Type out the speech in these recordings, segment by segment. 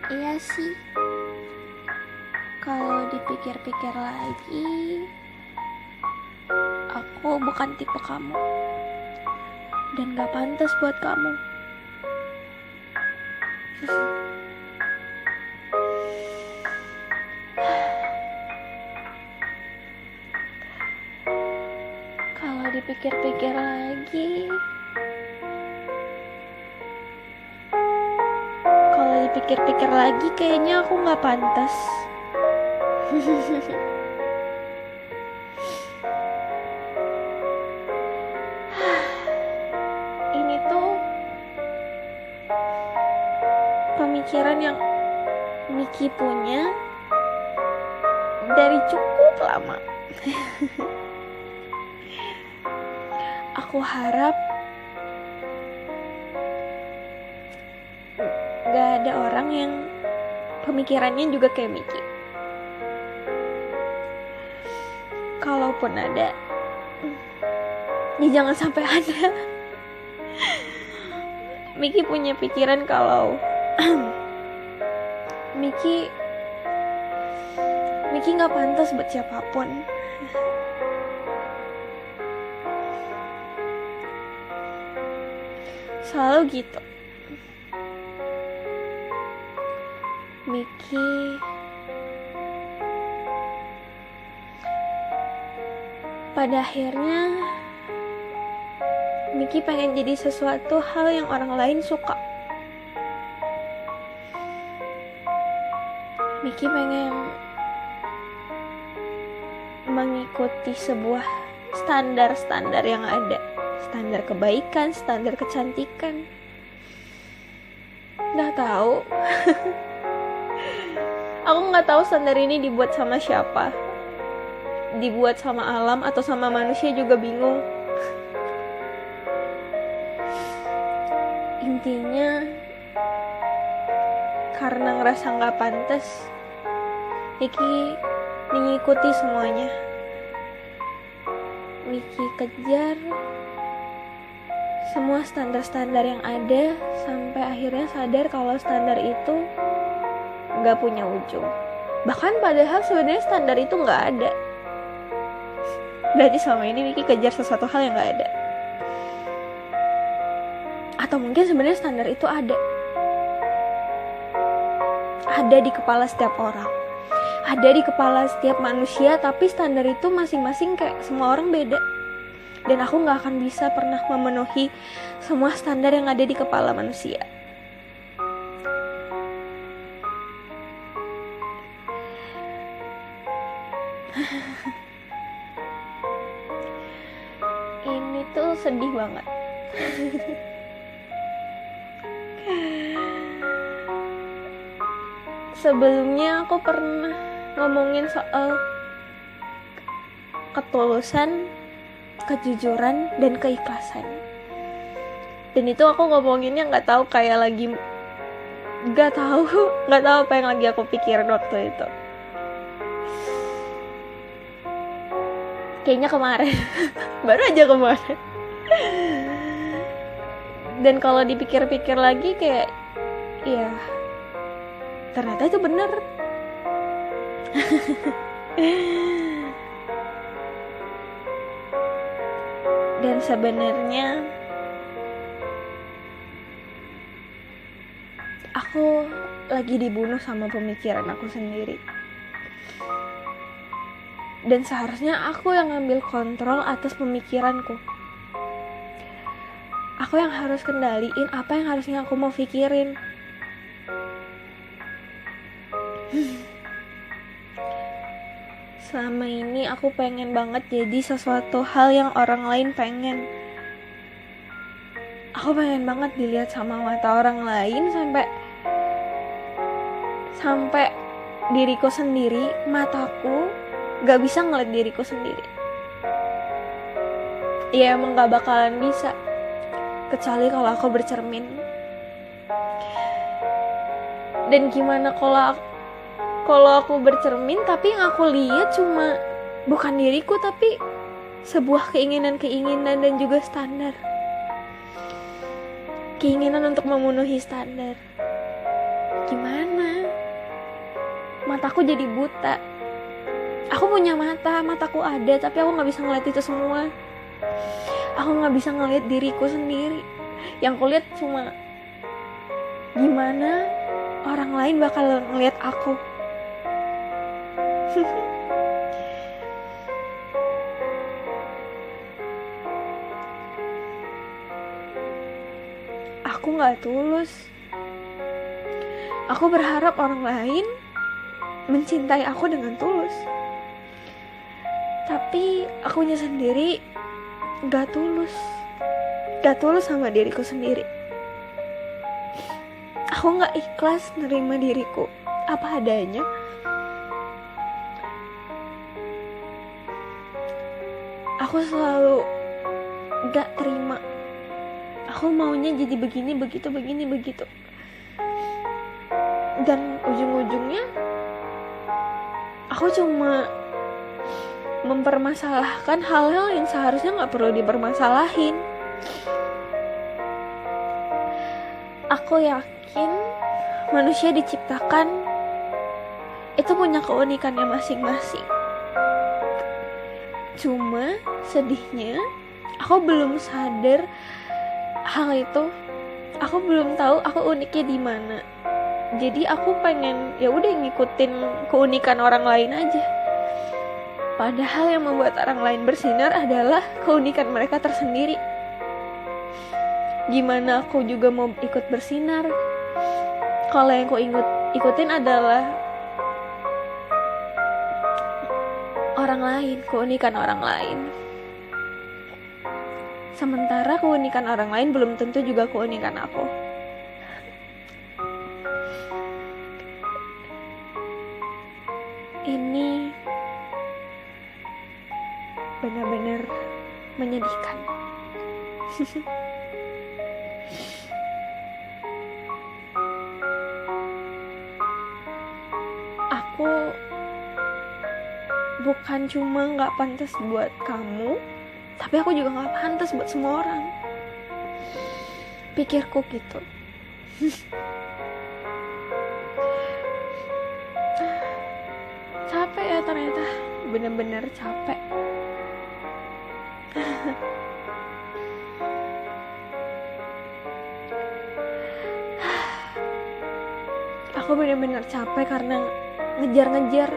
Iya sih, kalau dipikir-pikir lagi, aku bukan tipe kamu dan gak pantas buat kamu. Kalau dipikir-pikir lagi, kayaknya aku gak pantas. Ini tuh pemikiran yang Miki punya dari cukup lama. Aku harap gak ada orang yang pemikirannya juga kayak Miki. Kalaupun ada, ya jangan sampai ada. Miki punya pikiran kalau Miki gak pantas buat siapapun. Selalu gitu. Miki pada akhirnya Miki pengen jadi sesuatu hal yang orang lain suka. Miki pengen mengikuti sebuah standar-standar yang ada. Standar kebaikan, standar kecantikan. Nggak tahu. Aku nggak tahu standar ini dibuat sama siapa. Dibuat sama alam atau sama manusia juga bingung. Intinya karena ngerasa nggak pantas, Miki mengikuti semuanya. Miki kejar semua standar-standar yang ada sampai akhirnya sadar kalau standar itu nggak punya ujung. Bahkan padahal sebenarnya standar itu nggak ada. Berarti selama ini Miki kejar sesuatu hal yang nggak ada. Atau mungkin sebenarnya standar itu ada di kepala setiap orang, ada di kepala setiap manusia, tapi standar itu masing-masing kayak semua orang beda. Dan aku gak akan bisa pernah memenuhi semua standar yang ada di kepala manusia. Ini tuh sedih banget. Sebelumnya aku pernah ngomongin soal ketulusan, kejujuran, dan keikhlasan. Dan itu aku ngomonginnya nggak tahu apa yang lagi aku pikirin waktu itu. Kayaknya kemarin, baru aja kemarin. Dan kalau dipikir-pikir lagi kayak, ya ternyata itu benar. Dan sebenarnya aku lagi dibunuh sama pemikiran aku sendiri. Dan seharusnya aku yang ngambil kontrol atas pemikiranku. Aku yang harus kendaliin apa yang harusnya aku mau pikirin. Selama ini aku pengen banget jadi sesuatu hal yang orang lain pengen. Aku pengen banget dilihat sama mata orang lain sampai diriku sendiri, mataku gak bisa ngeliat diriku sendiri. Ya emang gak bakalan bisa, kecuali kalau aku bercermin. Dan gimana kalau aku bercermin tapi yang aku lihat cuma bukan diriku tapi sebuah keinginan dan juga standar. Keinginan untuk memenuhi standar. gimana? Mataku jadi buta. Aku punya mataku ada, tapi aku gak bisa ngeliat itu semua. Aku gak bisa ngeliat diriku sendiri. Yang kulihat cuma gimana orang lain bakal ngeliat aku. Aku gak tulus. Aku berharap orang lain mencintai aku dengan tulus. Tapi akunya sendiri gak tulus. Gak tulus sama diriku sendiri. Aku gak ikhlas nerima diriku apa adanya. Aku selalu gak terima. Aku maunya jadi begini, begitu, begini, begitu. Dan ujung-ujungnya aku cuma mempermasalahkan hal-hal yang seharusnya gak perlu dipermasalahin. Aku yakin manusia diciptakan itu punya keunikannya masing-masing. Cuma sedihnya aku belum sadar hal itu. Aku belum tahu aku uniknya di mana. Jadi aku pengen ya udah ngikutin keunikan orang lain aja. Padahal yang membuat orang lain bersinar adalah keunikan mereka tersendiri. Gimana aku juga mau ikut bersinar kalau yang aku ikutin adalah orang lain, keunikan orang lain. Sementara keunikan orang lain belum tentu juga keunikan aku. Ini benar-benar menyedihkan. Aku bukan cuma gak pantas buat kamu, tapi aku juga gak pantas buat semua orang. Pikirku gitu. Capek ya ternyata, bener-bener capek. Aku bener-bener capek karena ngejar-ngejar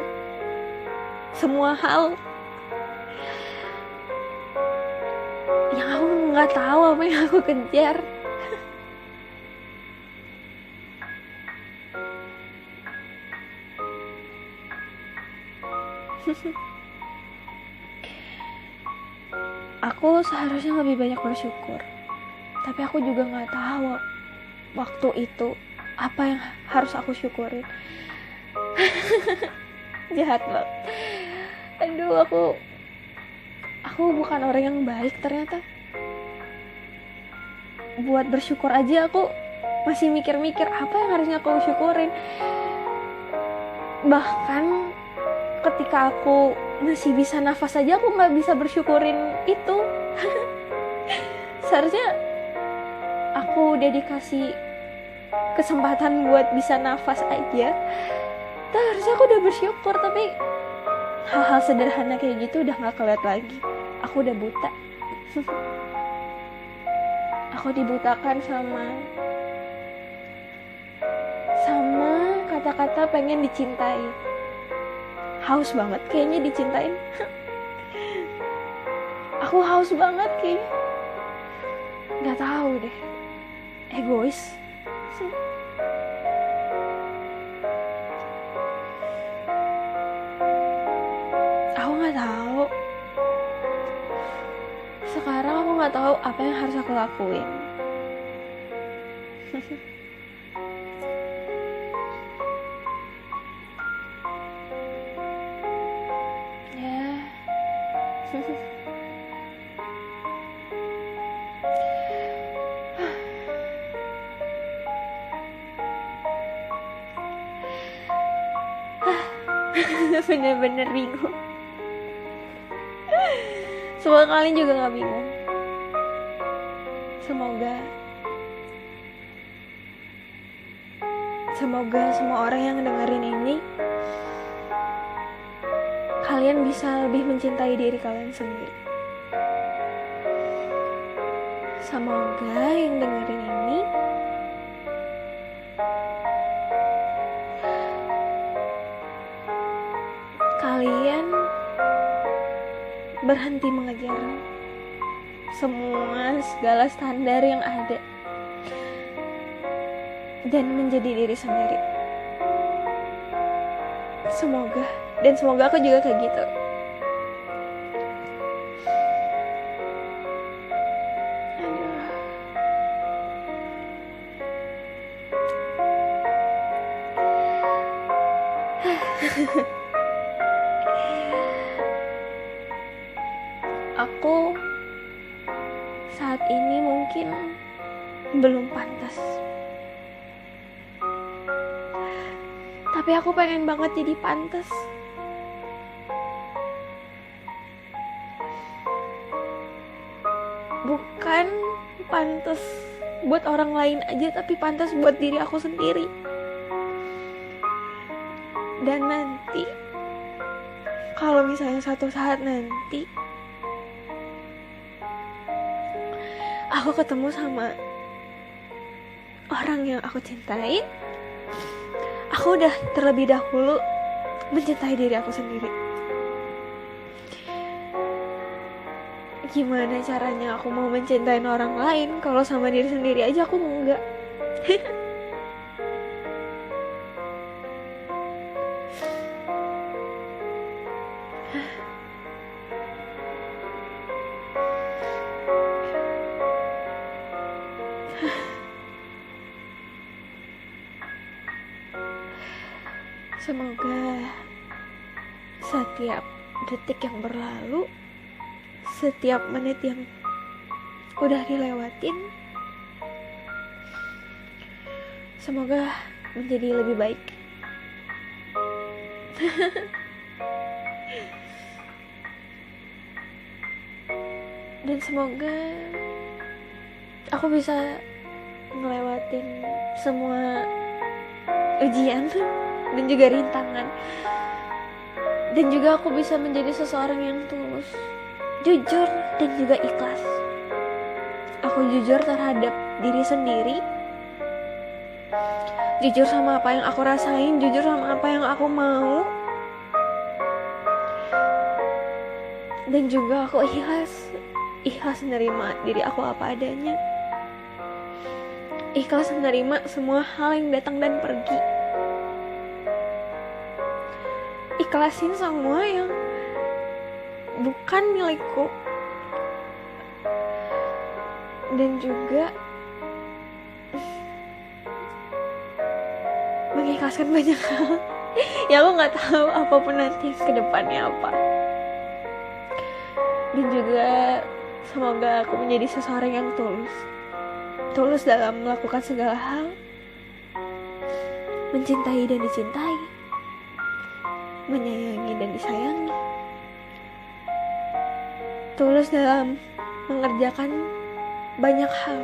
semua hal yang aku nggak tahu apa yang aku kejar. Aku seharusnya lebih banyak bersyukur, tapi aku juga nggak tahu waktu itu apa yang harus aku syukurin. Jahat banget. Aduh, aku bukan orang yang baik ternyata. Buat bersyukur aja aku masih mikir-mikir apa yang harusnya aku syukurin. Bahkan ketika aku masih bisa nafas aja aku nggak bisa bersyukurin itu. Seharusnya aku udah dikasih kesempatan buat bisa nafas aja. Harusnya aku udah bersyukur, tapi hal-hal sederhana kayak gitu udah gak keliat lagi. Aku udah buta. Aku dibutakan sama kata-kata pengen dicintai. Haus banget kayaknya dicintain. Aku haus banget kayaknya. Gak tahu deh. Egois. Aku nggak tahu. Sekarang aku nggak tahu apa yang harus aku lakuin. Ya. Bener-bener bingung. Semoga kalian juga gak bingung. Semoga semua orang yang dengerin ini, kalian bisa lebih mencintai diri kalian sendiri. Semoga yang dengerin ini kalian berhenti mengejar segala standar yang ada dan menjadi diri sendiri. Semoga aku juga kayak gitu. Aku saat ini mungkin belum pantas, tapi aku pengen banget jadi pantas. Bukan pantas buat orang lain aja, tapi pantas buat diri aku sendiri. Dan nanti kalau misalnya satu saat nanti aku ketemu sama orang yang aku cintai, aku udah terlebih dahulu mencintai diri aku sendiri. Gimana caranya aku mau mencintai orang lain kalau sama diri sendiri aja aku enggak? Semoga setiap detik yang berlalu, setiap menit yang udah dilewatin, semoga menjadi lebih baik. Dan semoga aku bisa ngelewatin semua ujian dan juga rintangan. Dan juga aku bisa menjadi seseorang yang tulus, jujur, dan juga ikhlas. Aku jujur terhadap diri sendiri, jujur sama apa yang aku rasain, jujur sama apa yang aku mau, dan juga aku ikhlas menerima diri aku apa adanya, ikhlas menerima semua hal yang datang dan pergi, ikhlasin semua yang bukan milikku, dan juga mengikhlaskan banyak hal yang aku nggak tahu apapun nanti ke depannya apa. Dan juga semoga aku menjadi seseorang yang tulus dalam melakukan segala hal, mencintai dan dicintai, menyayangi dan disayangi, tulus dalam mengerjakan banyak hal.